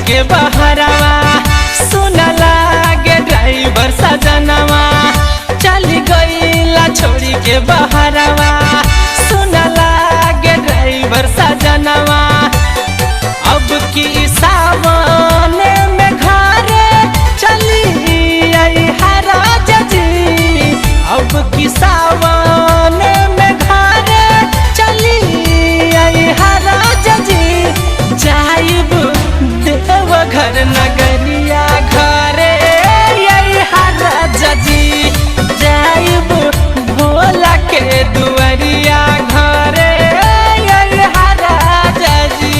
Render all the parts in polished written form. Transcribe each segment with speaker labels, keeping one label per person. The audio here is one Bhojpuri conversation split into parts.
Speaker 1: के बहरावा सुन लागे ड्राइवर सजनवा चली गईला छोड़ी के बहरावा सुन लागे ड्राइवर सजनवा। अब की सावन में घरे चली आई हराज जी, अब की सावन में घरे चली आई हराज जी। जाइब देव घर नगरिया घरे आई हराज जी, जाइब भोला के दुआरिया घरे आई हराज जी।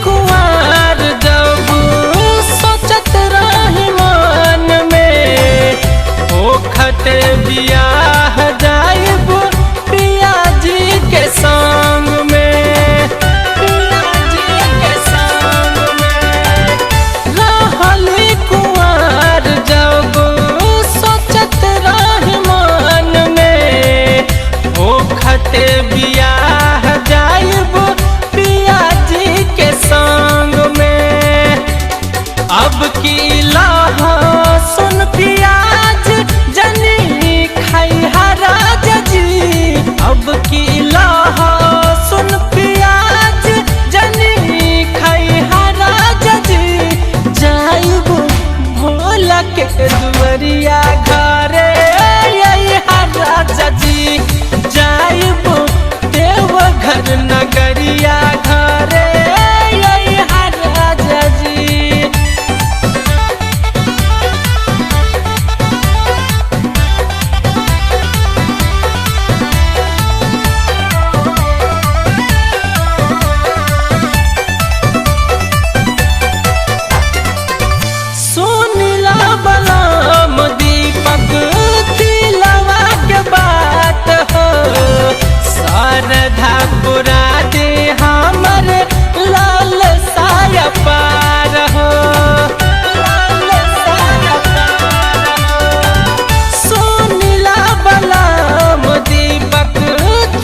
Speaker 1: कुंवर जब सोचत रही मन में ओखत बियाह जाइब पिया जी के संग में, पिया जी के संग में। रहली कुंवर जब सोचत रही मन में ओखत बियाह जाइब पिया जी के संग में। अब की लहसुन प्याज जनी खाई हराज जी, अब की लहसुन प्याज जनी खाई हराज जी। जाइब भोला के दुआरिया घरे आई हराज जी, जाइब देव घर नगरिया घरे आई हराज जी। सुनिला बलम दीपक दिलवा के बात हो, श्रद्धा पुरा दे हमर लाल साया पार हो, लाल साया पार हो। सुनिला बलम दीपक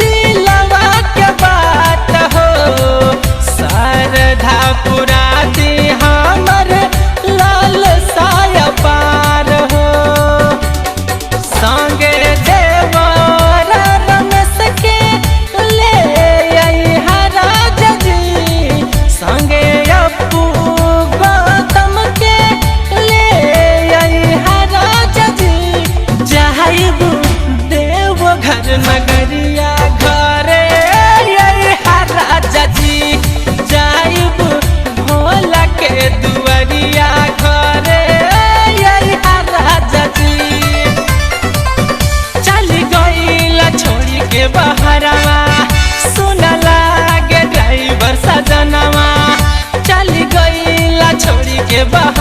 Speaker 1: दिलवा के बात हो, श्रद्धा पुरा दे हमर लाल साया पार हो। संगे देवर रमेश के ले आई हराज जी, संगे अपू गौतम के ले आई हराज जी। जाइब देव घर नगरिया घरे आई हराज जी, जाइब भोला के दुआरिया घरे आई हराज जी। चली गईला छोड़ी के बहरावा सुन लागे ड्राइवर सजनवा चली गईला छोड़ी के बहरावा।